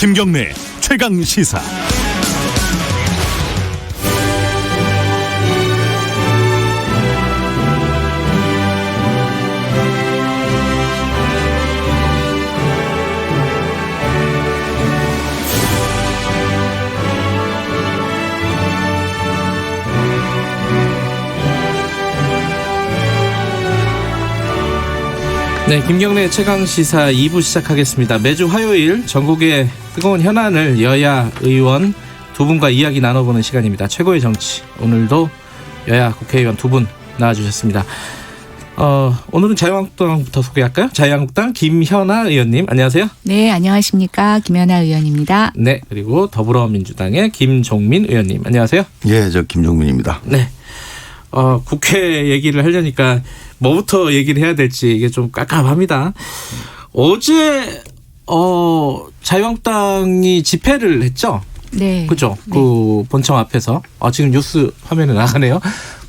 김경래 최강 시사. 네, 김경래 최강시사 2부 시작하겠습니다. 매주 화요일 전국의 뜨거운 현안을 여야 의원 두 분과 이야기 나눠보는 시간입니다. 최고의 정치. 오늘도 여야 국회의원 두 분 나와주셨습니다. 오늘은 자유한국당부터 소개할까요? 자유한국당 김현아 의원님, 안녕하세요. 네, 안녕하십니까. 김현아 의원입니다. 네, 그리고 더불어민주당의 김종민 의원님, 안녕하세요. 예, 저 김종민입니다. 네. 국회 얘기를 하려니까 뭐부터 얘기를 해야 될지 이게 좀 깝깝합니다. 어제 자유한국당이 집회를 했죠. 네. 그죠? 네. 그 본청 앞에서 지금 뉴스 화면에 나가네요.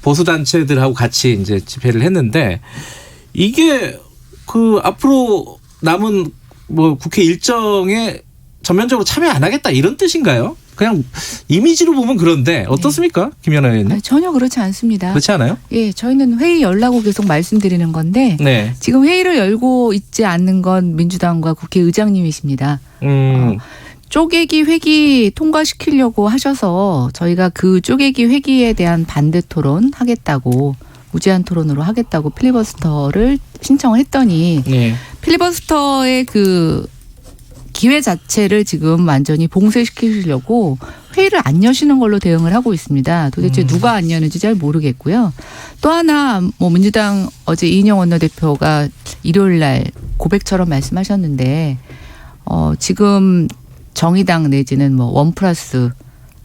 보수 단체들하고 같이 이제 집회를 했는데 이게 그 앞으로 남은 뭐 국회 일정에 전면적으로 참여 안 하겠다 이런 뜻인가요? 그냥 이미지로 보면 그런데 어떻습니까? 네. 김연아 의원님? 전혀 그렇지 않습니다. 그렇지 않아요? 예, 저희는 회의 열라고 계속 말씀드리는 건데 네. 지금 회의를 열고 있지 않는 건 민주당과 국회의장님이십니다. 쪼개기 회기 통과시키려고 하셔서 저희가 그 쪼개기 회기에 대한 반대 토론 하겠다고 무제한 토론으로 하겠다고 필리버스터를 신청을 했더니 네. 필리버스터의 그 기회 자체를 지금 완전히 봉쇄시키려고 회의를 안 여시는 걸로 대응을 하고 있습니다. 도대체 누가 안 여는지 잘 모르겠고요. 또 하나 뭐 민주당 어제 이인영 원내대표가 일요일 날 고백처럼 말씀하셨는데 지금 정의당 내지는 뭐 1+4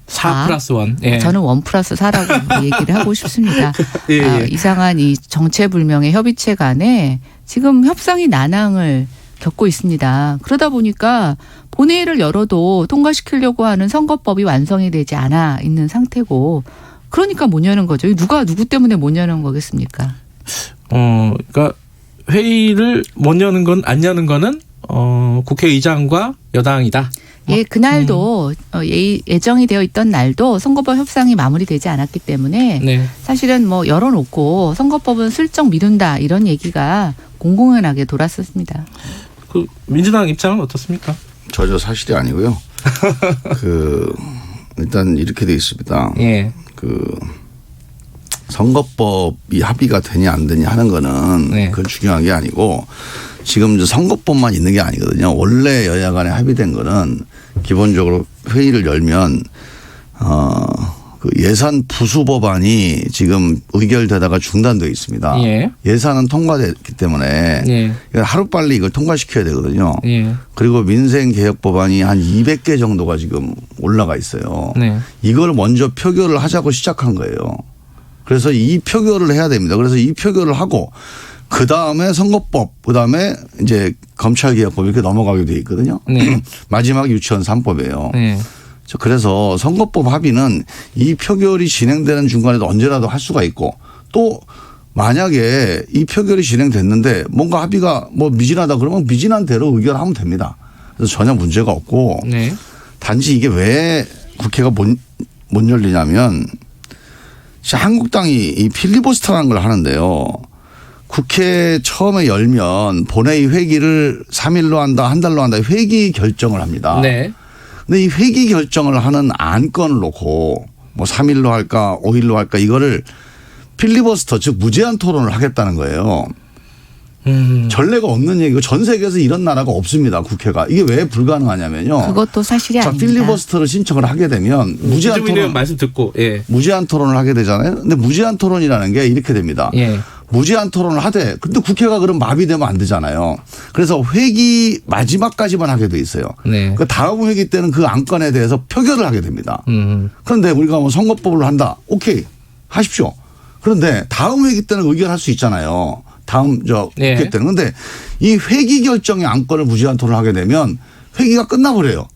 4+1. 예. 저는 1+4라고 얘기를 하고 싶습니다. 예. 이상한 이 정체불명의 협의체 간에 지금 협상이 난항을 겪고 있습니다. 그러다 보니까 본회의를 열어도 통과시키려고 하는 선거법이 완성이 되지 않아 있는 상태고 그러니까 못 여는 거죠. 누가 누구 때문에 못 여는 거겠습니까? 그러니까 회의를 못 여는 건 안 여는 거는 국회의장과 여당이다. 예, 그날도 예정이 되어 있던 날도 선거법 협상이 마무리되지 않았기 때문에 네. 사실은 뭐 열어놓고 선거법은 슬쩍 미룬다 이런 얘기가 공공연하게 돌았었습니다. 그 민주당 입장은 어떻습니까? 전혀 사실이 아니고요. 일단 이렇게 돼 있습니다. 예. 선거법이 합의가 되냐 안 되냐 하는 거는 네. 그건 중요한 게 아니고 지금 이제 선거법만 있는 게 아니거든요. 원래 여야 간에 합의된 거는 기본적으로 회의를 열면 그 예산 부수 법안이 지금 의결되다가 중단되어 있습니다. 예. 예산은 통과됐기 때문에 예. 하루빨리 이걸 통과시켜야 되거든요. 예. 그리고 민생개혁 법안이 한 200개 정도가 지금 올라가 있어요. 네. 이걸 먼저 표결을 하자고 시작한 거예요. 그래서 이 표결을 해야 됩니다. 그래서 이 표결을 하고 그다음에 선거법, 그다음에 이제 검찰개혁법 이렇게 넘어가게 돼 있거든요. 네. 마지막 유치원 3법이에요. 네. 그래서 선거법 합의는 이 표결이 진행되는 중간에도 언제라도 할 수가 있고 또 만약에 이 표결이 진행됐는데 뭔가 합의가 뭐 미진하다 그러면 미진한 대로 의결하면 됩니다. 그래서 전혀 문제가 없고 네. 단지 이게 왜 국회가 못 열리냐면 한국당이 이 필리버스터라는 걸 하는데요. 국회 처음에 열면 본회의 회기를 3일로 한다, 한 달로 한다 회기 결정을 합니다. 네. 근데 이 회기 결정을 하는 안건을 놓고 뭐 3일로 할까 5일로 할까 이거를 필리버스터 즉 무제한 토론을 하겠다는 거예요. 전례가 없는 얘기고 전 세계에서 이런 나라가 없습니다. 국회가. 이게 왜 불가능하냐면요. 그것도 사실이 아닙니다. 필리버스터를 신청을 하게 되면 무제한 토론 말씀 듣고 예. 무제한 토론을 하게 되잖아요. 근데 무제한 토론이라는 게 이렇게 됩니다. 예. 무제한 토론을 하되 근데 국회가 그럼 마비되면 안 되잖아요. 그래서 회기 마지막까지만 하게 돼 있어요. 네. 그 다음 회기 때는 그 안건에 대해서 표결을 하게 됩니다. 그런데 우리가 뭐 선거법을 한다. 오케이. 하십시오. 그런데 다음 회기 때는 의결할 수 있잖아요. 다음 네. 국회 때는. 그런데 이 회기 결정의 안건을 무제한 토론을 하게 되면 회기가 끝나버려요.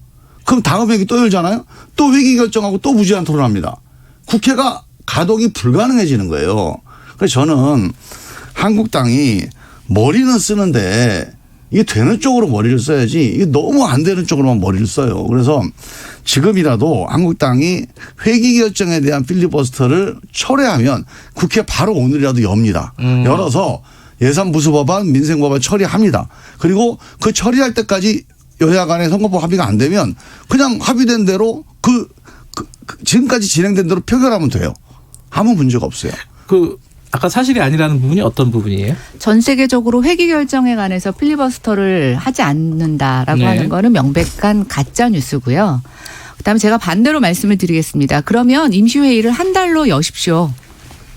그럼 다음 회기 또 열잖아요. 또 회기 결정하고 또 무제한 토론합니다. 국회가 가동이 불가능해지는 거예요. 그래서 저는 한국당이 머리는 쓰는데 이게 되는 쪽으로 머리를 써야지 이게 너무 안 되는 쪽으로만 머리를 써요. 그래서 지금이라도 한국당이 회기 결정에 대한 필리버스터를 철회하면 국회 바로 오늘이라도 엽니다. 열어서 예산부수법안, 민생법안 처리합니다. 그리고 그 처리할 때까지 여야 간의 선거법 합의가 안 되면 그냥 합의된 대로 지금까지 진행된 대로 표결하면 돼요. 아무 문제가 없어요. 아까 사실이 아니라는 부분이 어떤 부분이에요? 전 세계적으로 회기 결정에 관해서 필리버스터를 하지 않는다라고 네. 하는 거는 명백한 가짜 뉴스고요. 그다음에 제가 반대로 말씀을 드리겠습니다. 그러면 임시회의를 한 달로 여십시오.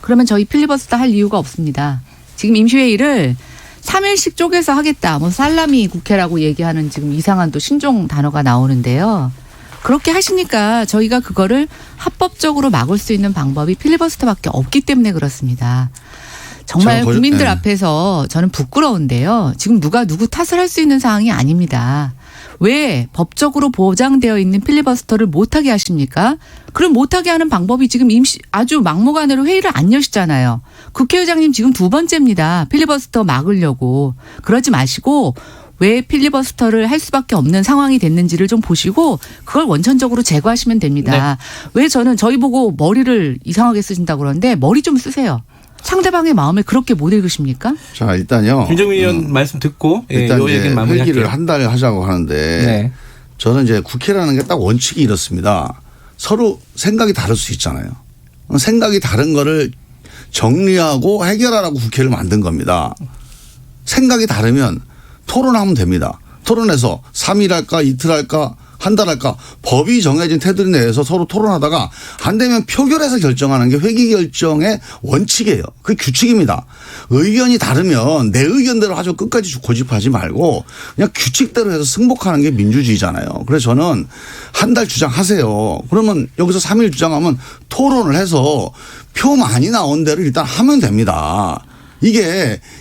그러면 저희 필리버스터 할 이유가 없습니다. 지금 임시회의를 3일씩 쪼개서 하겠다. 뭐 살라미 국회라고 얘기하는 지금 이상한 또 신종 단어가 나오는데요. 그렇게 하시니까 저희가 그거를 합법적으로 막을 수 있는 방법이 필리버스터밖에 없기 때문에 그렇습니다. 정말 국민들 앞에서 저는 부끄러운데요. 지금 누가 누구 탓을 할 수 있는 상황이 아닙니다. 왜 법적으로 보장되어 있는 필리버스터를 못하게 하십니까? 그럼 못하게 하는 방법이 지금 아주 막무가내로 회의를 안 여시잖아요. 국회의장님 지금 2번째입니다. 필리버스터 막으려고. 그러지 마시고 왜 필리버스터를 할 수밖에 없는 상황이 됐는지를 좀 보시고 그걸 원천적으로 제거하시면 됩니다. 네. 왜 저희 보고 머리를 이상하게 쓰신다고 그러는데 머리 좀 쓰세요. 상대방의 마음을 그렇게 못 읽으십니까? 자, 일단요. 김정민 의원 말씀 듣고 일단 요 얘기는 마무리할게요. 회기를 한 달에 하자고 하는데 네. 저는 이제 국회라는 게 딱 원칙이 이렇습니다. 서로 생각이 다를 수 있잖아요. 생각이 다른 거를 정리하고 해결하라고 국회를 만든 겁니다. 생각이 다르면 토론하면 됩니다. 토론해서 3일 할까 이틀 할까 한 달 할까 법이 정해진 테두리 내에서 서로 토론하다가 안 되면 표결해서 결정하는 게 회기 결정의 원칙이에요. 그게 규칙입니다. 의견이 다르면 내 의견대로 하죠. 끝까지 고집하지 말고 그냥 규칙대로 해서 승복하는 게 민주주의잖아요. 그래서 저는 한 달 주장하세요. 그러면 여기서 3일 주장하면 토론을 해서 표 많이 나온 대로 일단 하면 됩니다.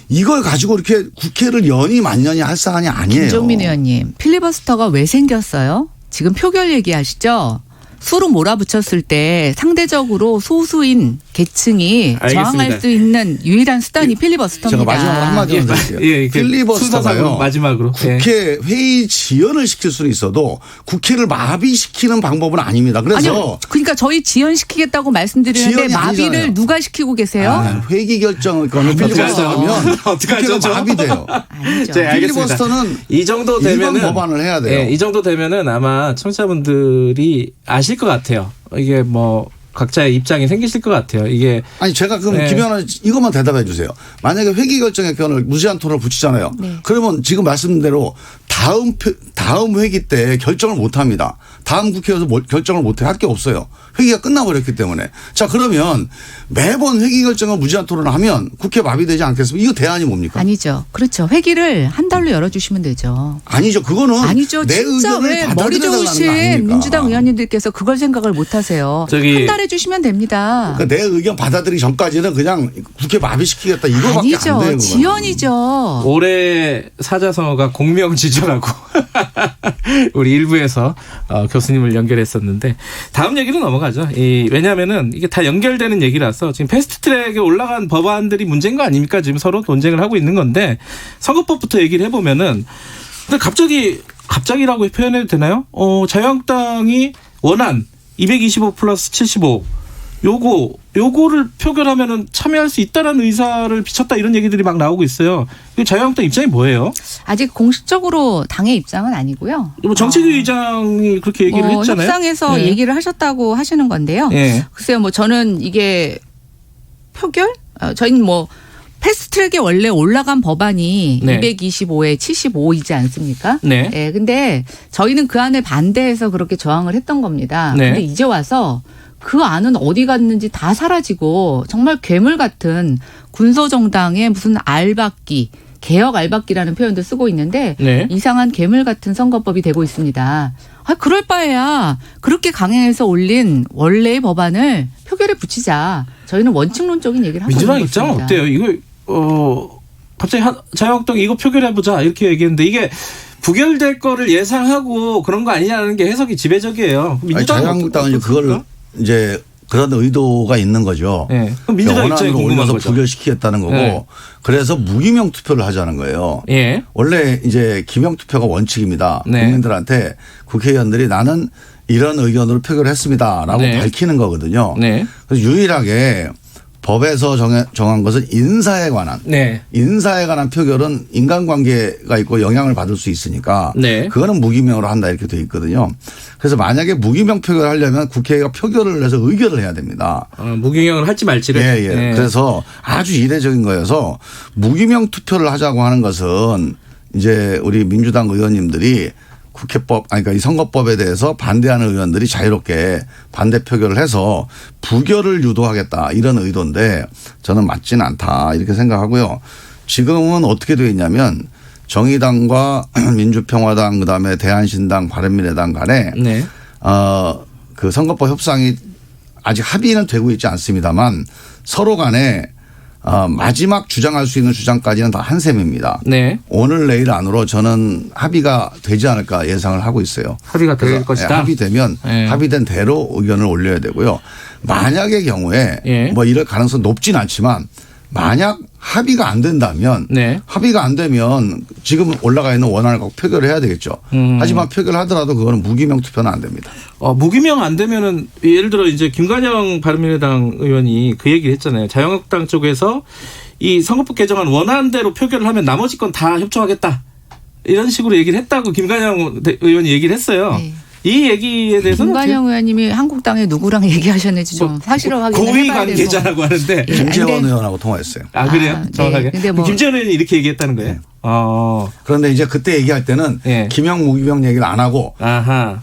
이걸 가지고 이렇게 국회를 연이 만년이 할 사안이 아니에요. 김종민 의원님, 필리버스터가 왜 생겼어요? 지금 표결 얘기하시죠? 수로 몰아붙였을 때 상대적으로 소수인 계층이 알겠습니다. 저항할 수 있는 유일한 수단이 필리버스터입니다. 제가 마지막으로 한마디만 드릴게요. 필리버스터가요. 마지막으로. 국회 회의 지연을 시킬 수는 있어도 국회를 마비시키는 방법은 아닙니다. 그래서 아니요. 그러니까 저희 지연시키겠다고 말씀드리는데 지연이 마비를 아니잖아요. 누가 시키고 계세요? 회기 결정을 필리버스터하면 국회가 마비돼요. 아니죠. 네, 알겠습니다. 필리버스터는 이 정도 되면은 법안을 해야 돼요. 이 정도 되면은 아마 청취자분들이 아실 것 같아요. 이게 뭐 각자의 입장이 생기실 것 같아요. 이게 아니 제가 그럼 김현아 이것만 대답해 주세요. 만약에 회기 결정의 견을 무제한 토론을 붙이잖아요. 네. 그러면 지금 말씀대로 다음 회기 때 결정을 못 합니다. 다음 국회에서 결정을 못 해 할 게 없어요. 회기가 끝나버렸기 때문에. 자 그러면 매번 회기 결정을 무제한 토론을 하면 국회 마비되지 않겠습니까? 이거 대안이 뭡니까? 아니죠. 그렇죠. 회기를 한 달로 열어주시면 되죠. 아니죠. 그거는 아니죠. 내 진짜 의견을 왜 머리 받아들여달라는 거 좋으신 아닙니까? 민주당 의원님들께서 그걸 생각을 못 하세요. 한 달 해주시면 됩니다. 그러니까 내 의견 받아들이기 전까지는 그냥 국회 마비시키겠다 이거밖에 아니죠. 안 돼요. 지연이죠. 올해 사자성어가 공명지조라고 우리 일부에서 교수님을 연결했었는데 다음 얘기로 넘어가죠. 왜냐하면은 이게 다 연결되는 얘기라서 지금 패스트트랙에 올라간 법안들이 문제인 거 아닙니까? 지금 서로 논쟁을 하고 있는 건데 선거법부터 얘기를 해보면은 근데 갑자기라고 표현해도 되나요? 자유한국당이 원안 225 플러스 75 요거를 표결하면은 참여할 수 있다라는 의사를 비쳤다 이런 얘기들이 막 나오고 있어요. 자유한국당 입장이 뭐예요? 아직 공식적으로 당의 입장은 아니고요. 뭐 정책위 의장이 그렇게 얘기를 했잖아요. 협상에서 얘기를 하셨다고 하시는 건데요. 글쎄요, 뭐 저는 이게 표결? 저희는 뭐 패스트트랙에 원래 올라간 법안이 225에 75이지 않습니까? 네. 네. 근데 저희는 그 안에 반대해서 그렇게 저항을 했던 겁니다. 네. 근데 이제 와서 그 안은 어디 갔는지 다 사라지고 정말 괴물 같은 군소정당의 무슨 알박기, 개혁 알박기라는 표현도 쓰고 있는데 이상한 괴물 같은 선거법이 되고 있습니다. 그럴 바에야 그렇게 강행해서 올린 원래의 법안을 표결에 붙이자. 저희는 원칙론적인 얘기를 하고 있는 민주당 입장은 어때요? 이거 갑자기 자유한국당이 이거 표결해보자 이렇게 얘기했는데 이게 부결될 거를 예상하고 그런 거 아니냐는 게 해석이 지배적이에요. 자유한국당은 그걸 이제 그런 의도가 있는 거죠. 예. 그럼 민주당 입장이 원안으로 궁금한 올려서 거죠. 부결시키겠다는 거고 네. 그래서 무기명 투표를 하자는 거예요. 예. 원래 이제 기명 투표가 원칙입니다. 네. 국민들한테 국회의원들이 나는 이런 의견으로 표결을 했습니다라고 네. 밝히는 거거든요. 네. 그래서 유일하게 법에서 정한 것은 인사에 관한 표결은 인간관계가 있고 영향을 받을 수 있으니까 네. 그거는 무기명으로 한다 이렇게 돼 있거든요. 그래서 만약에 무기명 표결을 하려면 국회가 표결을 해서 의결을 해야 됩니다. 무기명을 할지 말지를. 예. 그래서 아주 이례적인 거여서 무기명 투표를 하자고 하는 것은 이제 우리 민주당 의원님들이 그러니까 이 선거법에 대해서 반대하는 의원들이 자유롭게 반대 표결을 해서 부결을 유도하겠다 이런 의도인데 저는 맞지는 않다 이렇게 생각하고요. 지금은 어떻게 되어 있냐면 정의당과 민주평화당 그다음에 대한신당 바른미래당 간에 네. 그 선거법 협상이 아직 합의는 되고 있지 않습니다만 서로 간에 마지막 주장할 수 있는 주장까지는 다 한 셈입니다. 네. 오늘 내일 안으로 저는 합의가 되지 않을까 예상을 하고 있어요. 합의가 될 그래서 것이다. 합의되면 네. 합의된 대로 의견을 올려야 되고요. 만약의 경우에 예. 뭐 이럴 가능성 높진 않지만 만약 합의가 안 된다면 네. 합의가 안 되면 지금 올라가 있는 원안을 갖고 표결을 해야 되겠죠. 하지만 표결하더라도 그거는 무기명 투표는 안 됩니다. 무기명 안 되면은 예를 들어 이제 김관영 바른미래당 의원이 그 얘기를 했잖아요. 자유한국당 쪽에서 이 선거법 개정안 원안대로 표결을 하면 나머지 건 다 협조하겠다. 이런 식으로 얘기를 했다고 김관영 의원이 얘기를 했어요. 네. 이 얘기에 대해서는 김관영 의원님이 한국당에 누구랑 얘기하셨는지 좀 사실을 확인해 고위 봐야 돼서. 관계자라고 하는데. 김재원 의원하고 통화했어요. 그래요? 네. 정확하게. 근데 뭐 김재원 의원이 이렇게 얘기했다는 거예요? 네. 어. 그런데 이제 그때 얘기할 때는 예. 기명 무기명 얘기를 안 하고 아하.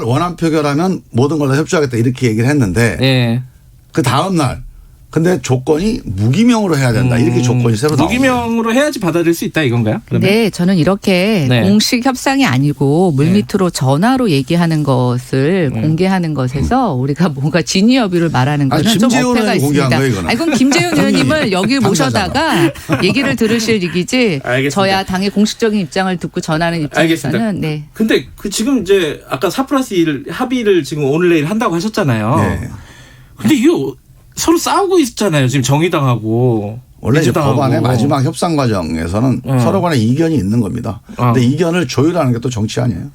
원안 표결하면 모든 걸 다 협조하겠다 이렇게 얘기를 했는데 예. 그 다음 날 근데 조건이 무기명으로 해야 된다 이렇게 조건이 새로 나온 거예요. 무기명으로 해야지 받아들일 수 있다 이건가요? 그러면? 네, 저는 이렇게 네. 공식 협상이 아니고 물밑으로 전화로 얘기하는 것을 공개하는 것에서 우리가 뭔가 진위여부를 말하는 아니, 거는 좀 김재원 어폐가 의원이 공개한 있습니다. 거예요, 이거는. 아니, 그럼 김재현 의원님을 여기 모셔다가 얘기를 들으실 얘기지 알겠습니다. 저야 당의 공식적인 입장을 듣고 전하는 입장에서는 알겠습니다. 네. 근데 그 지금 이제 아까 4+1 합의를 지금 오늘 내일 한다고 하셨잖아요. 네. 근데 이게 서로 싸우고 있잖아요. 지금 정의당하고 원래 이제 민주당하고. 법안의 마지막 협상 과정에서는 서로 간에 이견이 있는 겁니다. 근데 이견을 조율하는 게 또 정치 아니에요.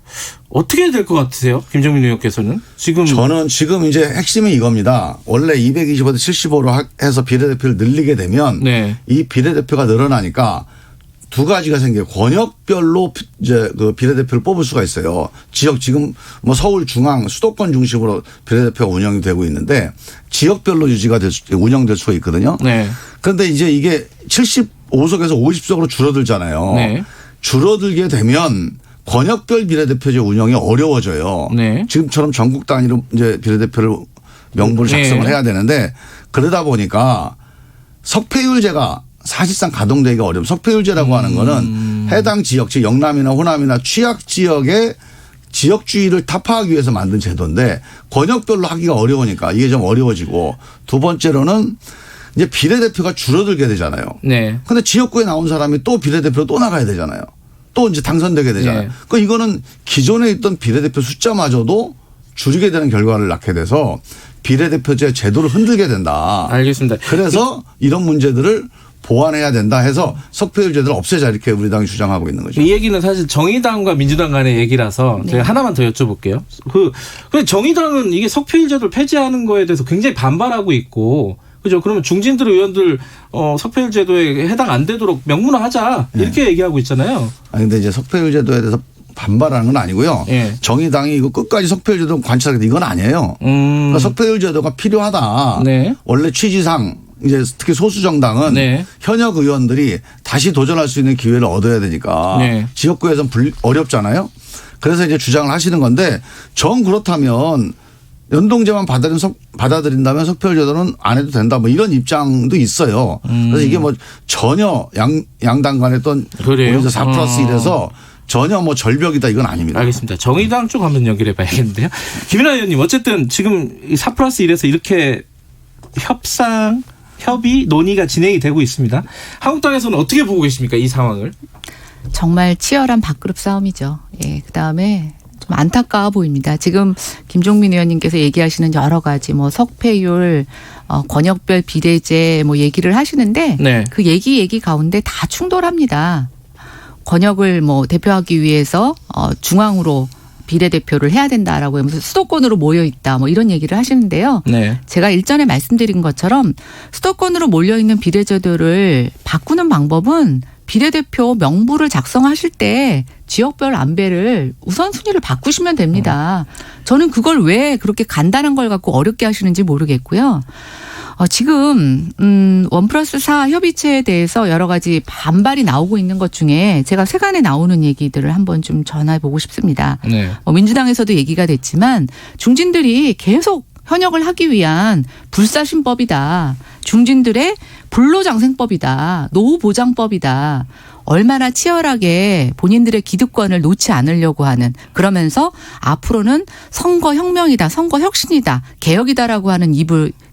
어떻게 될 것 같으세요? 김정민 의원께서는 지금 저는 지금 이제 핵심이 이겁니다. 원래 225대 75로 해서 비례대표를 늘리게 되면 네. 이 비례대표가 늘어나니까 두 가지가 생겨요. 권역별로 이제 그 비례대표를 뽑을 수가 있어요. 지금 뭐 서울 중앙 수도권 중심으로 비례대표가 운영이 되고 있는데 지역별로 운영될 수가 있거든요. 네. 그런데 이제 이게 75석에서 50석으로 줄어들잖아요. 네. 줄어들게 되면 권역별 비례대표제 운영이 어려워져요. 네. 지금처럼 전국 단위로 이제 비례대표를 명부를 작성을 네. 해야 되는데 그러다 보니까 석패율제가 사실상 가동되기가 어려워요. 석패율제라고 하는 거는 해당 지역, 즉 영남이나 호남이나 취약 지역의 지역주의를 타파하기 위해서 만든 제도인데 권역별로 하기가 어려우니까 이게 좀 어려워지고 두 번째로는 이제 비례대표가 줄어들게 되잖아요. 네. 근데 지역구에 나온 사람이 또 비례대표로 또 나가야 되잖아요. 또 이제 당선되게 되잖아요. 네. 그러니까 이거는 기존에 있던 비례대표 숫자마저도 줄이게 되는 결과를 낳게 돼서 비례대표제 제도를 흔들게 된다. 알겠습니다. 그래서 이런 문제들을 보완해야 된다 해서 석패율제도를 없애자 이렇게 우리 당이 주장하고 있는 거죠. 이 얘기는 사실 정의당과 민주당 간의 얘기라서 제가 하나만 더 여쭤볼게요. 근데 정의당은 이게 석패율제도를 폐지하는 거에 대해서 굉장히 반발하고 있고, 그죠? 그러면 중진들 의원들 석패율제도에 해당 안 되도록 명문화하자 이렇게 얘기하고 있잖아요. 아니 근데 이제 석패율제도에 대해서 반발하는 건 아니고요. 예. 정의당이 이거 끝까지 석패율제도 관찰하겠다 이건 아니에요. 그러니까 석패율제도가 필요하다. 네. 원래 취지상 이제 특히 소수 정당은 네. 현역 의원들이 다시 도전할 수 있는 기회를 얻어야 되니까 네. 지역구에서는 어렵잖아요. 그래서 이제 주장을 하시는 건데 정 그렇다면 연동제만 받아들인다면 석패율제도는 안 해도 된다 뭐 이런 입장도 있어요. 그래서 이게 뭐 전혀 양당 간에 또 그래요? 4+1에서 전혀 뭐 절벽이다 이건 아닙니다. 알겠습니다. 정의당 쪽 한번 연결해 봐야겠는데요. 김인하 의원님 어쨌든 지금 4+1에서 이렇게 협의, 논의가 진행이 되고 있습니다. 한국당에서는 어떻게 보고 계십니까? 이 상황을. 정말 치열한 밥그릇 싸움이죠. 예, 그다음에 좀 안타까워 보입니다. 지금 김종민 의원님께서 얘기하시는 여러 가지 뭐 석패율, 권역별 비례제 뭐 얘기를 하시는데 네. 그 얘기 가운데 다 충돌합니다. 권역을 뭐 대표하기 위해서 중앙으로 비례대표를 해야 된다라고 하면서 수도권으로 모여 있다 뭐 이런 얘기를 하시는데요. 네. 제가 일전에 말씀드린 것처럼 수도권으로 몰려 있는 비례제도를 바꾸는 방법은 비례대표 명부를 작성하실 때 지역별 안배를 우선순위를 바꾸시면 됩니다. 저는 그걸 왜 그렇게 간단한 걸 갖고 어렵게 하시는지 모르겠고요. 지금 1+4 협의체에 대해서 여러 가지 반발이 나오고 있는 것 중에 제가 세간에 나오는 얘기들을 한번 좀 전해 보고 싶습니다. 네. 민주당에서도 얘기가 됐지만 중진들이 계속 현역을 하기 위한 불사신법이다. 중진들의 불로장생법이다. 노후보장법이다. 얼마나 치열하게 본인들의 기득권을 놓지 않으려고 하는, 그러면서 앞으로는 선거혁명이다, 선거혁신이다, 개혁이다라고 하는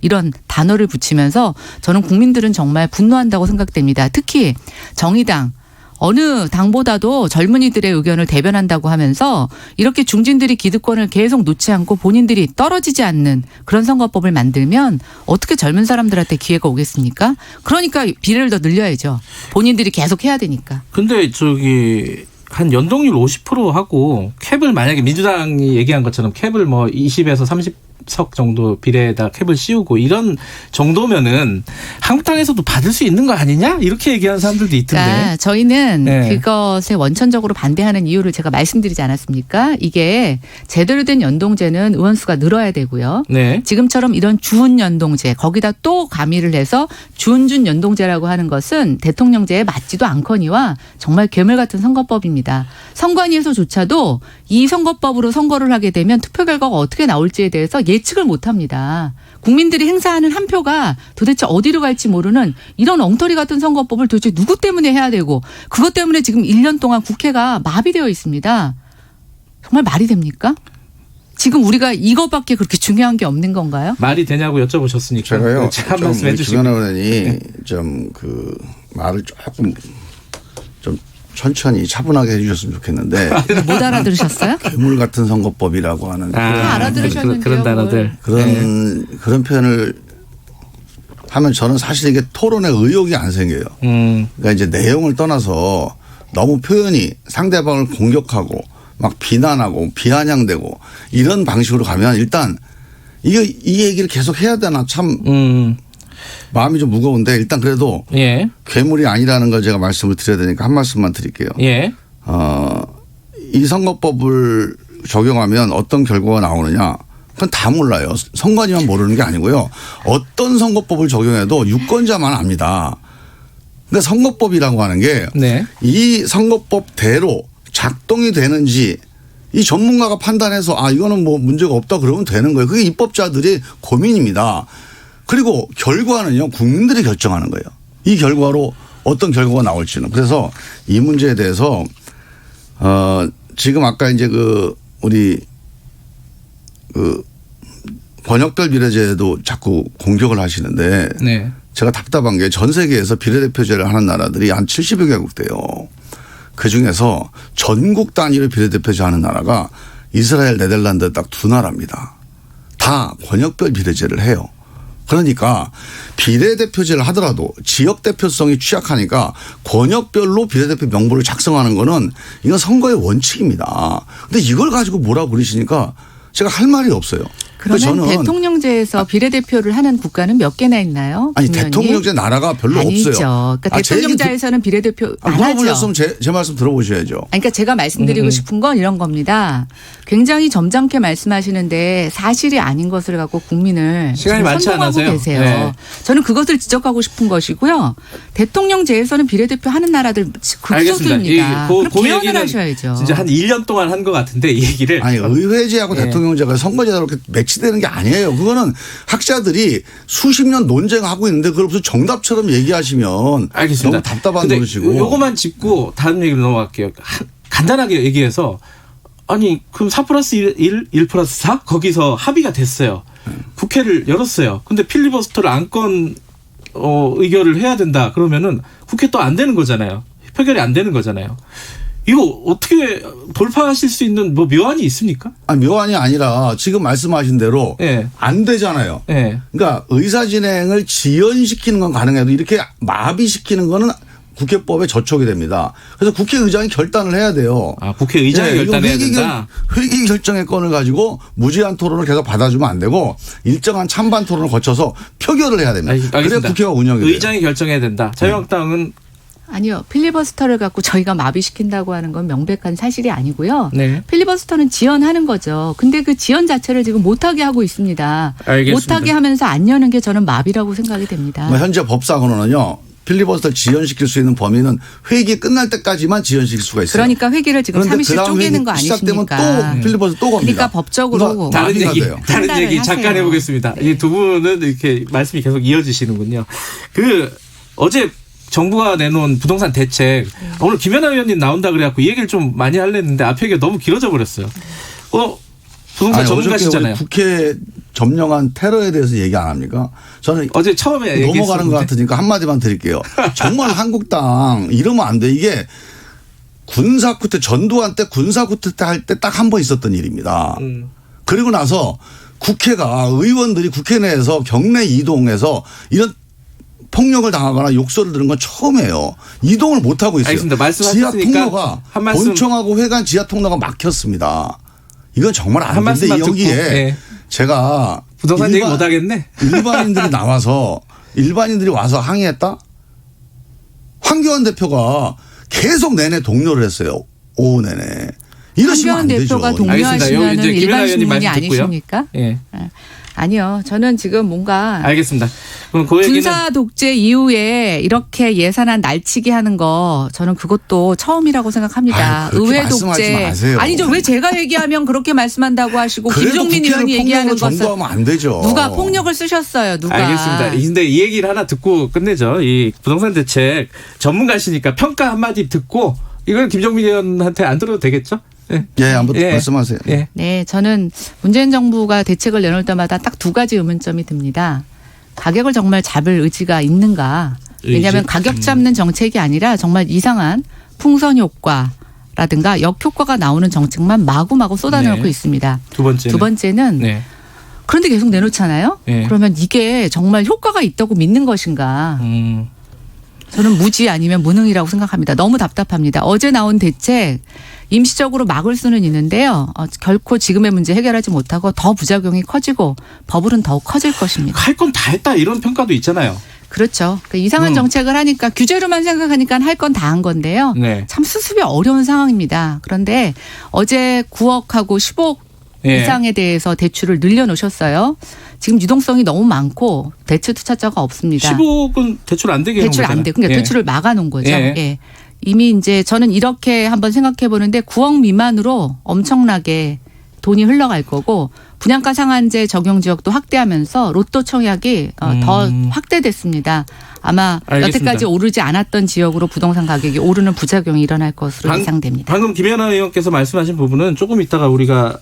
이런 단어를 붙이면서 저는 국민들은 정말 분노한다고 생각됩니다. 특히 정의당, 어느 당보다도 젊은이들의 의견을 대변한다고 하면서 이렇게 중진들이 기득권을 계속 놓지 않고 본인들이 떨어지지 않는 그런 선거법을 만들면 어떻게 젊은 사람들한테 기회가 오겠습니까? 그러니까 비례를 더 늘려야죠. 본인들이 계속 해야 되니까. 근데 한 연동률 50% 하고 캡을 만약에 민주당이 얘기한 것처럼 캡을 뭐 20에서 30석 정도 비례에다 캡을 씌우고 이런 정도면은 한국당에서도 받을 수 있는 거 아니냐? 이렇게 얘기하는 사람들도 있던데. 그러니까 저희는 네. 그것에 원천적으로 반대하는 이유를 제가 말씀드리지 않았습니까? 이게 제대로 된 연동제는 의원수가 늘어야 되고요. 네. 지금처럼 이런 주은 연동제, 거기다 또 가미를 해서 주은준 연동제라고 하는 것은 대통령제에 맞지도 않거니와 정말 괴물 같은 선거법입니다. 선관위에서조차도 이 선거법으로 선거를 하게 되면 투표 결과가 어떻게 나올지에 대해서 예측을 못합니다. 국민들이 행사하는 한 표가 도대체 어디로 갈지 모르는 이런 엉터리 같은 선거법을 도대체 누구 때문에 해야 되고, 그것 때문에 지금 1년 동안 국회가 마비되어 있습니다. 정말 말이 됩니까? 지금 우리가 이것밖에 그렇게 중요한 게 없는 건가요? 말이 되냐고 여쭤보셨으니까 제가요. 한 말씀 해주시고. 주변 의원이 좀 그 말을 조금 좀 천천히 차분하게 해주셨으면 좋겠는데 못 알아들으셨어요? 괴물 같은 선거법이라고 하는 알아들으셨는데요, 그런 단어들. 그런 표현을 하면 저는 사실 이게 토론에 의욕이 안 생겨요. 그러니까 이제 내용을 떠나서 너무 표현이 상대방을 공격하고 막 비난하고 비아냥대고 이런 방식으로 가면 일단 이 얘기를 계속 해야 되나 참 마음이 좀 무거운데 일단 그래도 예. 괴물이 아니라는 걸 제가 말씀을 드려야 되니까 한 말씀만 드릴게요. 예. 이 선거법을 적용하면 어떤 결과가 나오느냐 그건 다 몰라요. 선관위만 모르는 게 아니고요. 어떤 선거법을 적용해도 유권자만 압니다. 근데 선거법이라고 하는 게 이 네. 선거법대로 작동이 되는지 이 전문가가 판단해서 이거는 뭐 문제가 없다 그러면 되는 거예요. 그게 입법자들의 고민입니다. 그리고 결과는요 국민들이 결정하는 거예요. 이 결과로 어떤 결과가 나올지는. 그래서 이 문제에 대해서 지금 아까 이제 우리 권역별 비례제도 자꾸 공격을 하시는데 네. 제가 답답한 게 전 세계에서 비례대표제를 하는 나라들이 한 70여 개국 돼요. 그중에서 전국 단위로 비례대표제 하는 나라가 이스라엘, 네덜란드 딱 두 나라입니다. 다 권역별 비례제를 해요. 그러니까 비례대표제를 하더라도 지역 대표성이 취약하니까 권역별로 비례대표 명부를 작성하는 거는 이건 선거의 원칙입니다. 근데 이걸 가지고 뭐라고 그러시니까 제가 할 말이 없어요. 그러면 저는 대통령제에서 비례대표를 하는 국가는 몇 개나 있나요? 아니 김 의원님? 대통령제 나라가 별로 아니죠. 없어요. 그러니까 대통령제에서는 비례대표 안 하죠. 물어보셨으면 제 말씀 들어보셔야죠. 그러니까 제가 말씀드리고 싶은 건 이런 겁니다. 굉장히 점잖게 말씀하시는데 사실이 아닌 것을 갖고 국민을 시간이 많지 선동하고 않아서요. 계세요. 네. 저는 그것을 지적하고 싶은 것이고요. 대통령제에서는 비례대표 하는 나라들 극소수입니다. 그럼 그 개헌을 얘기는 하셔야죠. 진짜 한 1년 동안 한 것 같은데 이 얘기를. 아니 의회제하고 네. 대통령제가 선거제도로 이렇게 매치되는 게 아니에요. 그거는 학자들이 수십 년 논쟁하고 있는데 그걸 무슨 정답처럼 얘기하시면 알겠습니다. 너무 답답한 근데 노릇이고. 요거만 짚고 다른 얘기로 넘어갈게요. 간단하게 얘기해서 아니 그럼 4+1, 1+4 거기서 합의가 됐어요. 국회를 열었어요. 근데 필리버스터를 안건 의결을 해야 된다. 그러면은 국회 또 안 되는 거잖아요. 표결이 안 되는 거잖아요. 이거 어떻게 돌파하실 수 있는 뭐 묘안이 있습니까? 묘안이 아니라 지금 말씀하신 대로 예. 안 되잖아요. 예. 그러니까 의사 진행을 지연시키는 건 가능해도 이렇게 마비시키는 거는 국회법에 저촉이 됩니다. 그래서 국회의장이 결단을 해야 돼요. 아, 국회의장이 네, 결단해야 된다. 회기 결정의 건을 가지고 무제한 토론을 계속 받아주면 안 되고 일정한 찬반 토론을 거쳐서 표결을 해야 됩니다. 그래야 국회가 운영이 돼요. 의장이 결정해야 된다. 자유한국당은 아니요. 필리버스터를 갖고 저희가 마비시킨다고 하는 건 명백한 사실이 아니고요. 네. 필리버스터는 지연하는 거죠. 근데 그 지연 자체를 지금 못하게 하고 있습니다. 알겠습니다. 못하게 하면서 안 여는 게 저는 마비라고 생각이 됩니다. 현재 법상으로는요. 필리버스터를 지연시킬 수 있는 범위는 회기 끝날 때까지만 지연시킬 수가 있어요. 그러니까 회기를 지금 그런데 3일씩 그다음 쪼개는 거 회기 시작되면 아니십니까? 또 필리버스터 또 겁니다. 그러니까 법적으로 다른 얘기 돼요. 다른 판단을 얘기 잠깐 하세요. 해보겠습니다. 이 두 분은 이렇게 말씀이 계속 이어지시는군요. 어제 정부가 내놓은 부동산 대책 오늘 김연아 의원님 나온다 그래갖고 이 얘기를 좀 많이 하려는데 앞에 얘기가 너무 길어져 버렸어요. 부동산 아니, 전문가시잖아요. 어저께 우리 국회 점령한 테러에 대해서 얘기 안 합니까? 저는 어제 처음에 넘어가는 것 같으니까 한마디만 드릴게요. 정말 한국당 이러면 안 돼. 이게 군사쿠 때 전두환 때 군사쿠 때 할 때 딱 한 번 있었던 일입니다. 그리고 나서 국회가 의원들이 국회 내에서 경내 이동해서 이런 폭력을 당하거나 욕설을 들은 건 처음이에요. 이동을 못 하고 있어요. 알겠습니다. 지하 말씀하셨으니까 통로가 한 말씀. 본청하고 회관 지하 통로가 막혔습니다. 이건 정말 안 한 되는데 말씀만 여기에 듣고, 네. 제가 부동산 얘기 못 하겠네. 일반인들이 나와서 일반인들이 와서 항의했다? 황교안 대표가 계속 내내 동료를 했어요. 오후 내내. 이러시면 황교안 안 되죠. 대표가 알겠습니다. 여기 동료하시면 이제 김연아 일반 의원님 신문이 말씀 듣고요. 아니십니까? 예. 아니요. 저는 지금 뭔가 알겠습니다. 그럼 그 얘기는 군사 독재 이후에 이렇게 예산안 날치기 하는 거 저는 그것도 처음이라고 생각합니다. 아유, 그렇게 의회 말씀하지 독재. 마세요. 아니죠. 왜 제가 얘기하면 그렇게 말씀한다고 하시고 그래도 김종민 국회를 의원이 얘기하는 폭력으로 것은 정부하면 안 되죠. 누가 폭력을 쓰셨어요. 누가. 알겠습니다. 근데 이 얘기를 하나 듣고 끝내죠. 이 부동산 대책 전문가시니까 평가 한마디 듣고 이걸 김종민 의원한테 안 들어도 되겠죠? 예. 예, 한번 예. 말씀하세요. 예. 네, 저는 문재인 정부가 대책을 내놓을 때마다 딱 두 가지 의문점이 듭니다. 가격을 정말 잡을 의지가 있는가? 왜냐하면 가격 잡는 정책이 아니라 정말 이상한 풍선 효과라든가 역효과가 나오는 정책만 마구마구 쏟아내놓고 네. 있습니다. 두 번째는 네. 그런데 계속 내놓잖아요. 네. 그러면 이게 정말 효과가 있다고 믿는 것인가? 음. 저는 무지 아니면 무능이라고 생각합니다. 너무 답답합니다. 어제 나온 대책 임시적으로 막을 수는 있는데요. 결코 지금의 문제 해결하지 못하고 더 부작용이 커지고 버블은 더욱 커질 것입니다. 할 건 다 했다 이런 평가도 있잖아요. 그렇죠. 그러니까 이상한 정책을 하니까 규제로만 생각하니까 할 건 다 한 건데요. 네. 참 수습이 어려운 상황입니다. 그런데 어제 9억하고 10억 예. 이상에 대해서 대출을 늘려놓으셨어요. 지금 유동성이 너무 많고 대출 투자자가 없습니다. 15억은 대출 안 되게 대출 안 돼. 그러니까 예. 대출을 막아놓은 거죠. 예. 예. 이미 이제 저는 이렇게 한번 생각해 보는데 9억 미만으로 엄청나게 돈이 흘러갈 거고 분양가 상한제 적용 지역도 확대하면서 로또 청약이 더 확대됐습니다. 아마 알겠습니다. 여태까지 오르지 않았던 지역으로 부동산 가격이 오르는 부작용이 일어날 것으로 예상됩니다. 방금 김연아 의원께서 말씀하신 부분은 조금 있다가 우리가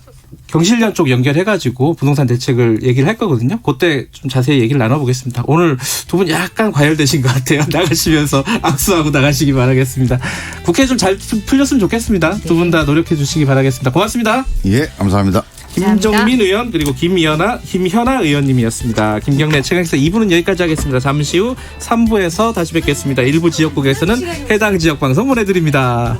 경실련 쪽 연결해가지고 부동산 대책을 얘기를 할 거거든요. 그때 좀 자세히 얘기를 나눠보겠습니다. 오늘 두 분 약간 과열되신 것 같아요. 나가시면서 악수하고 나가시기 바라겠습니다. 국회 좀 잘 풀렸으면 좋겠습니다. 두 분 다 노력해 주시기 바라겠습니다. 고맙습니다. 예, 감사합니다. 김종민 의원 그리고 김현아 의원님이었습니다. 김경래 최강시사 2부는 여기까지 하겠습니다. 잠시 후 3부에서 다시 뵙겠습니다. 일부 지역국에서는 해당 지역 방송 보내드립니다.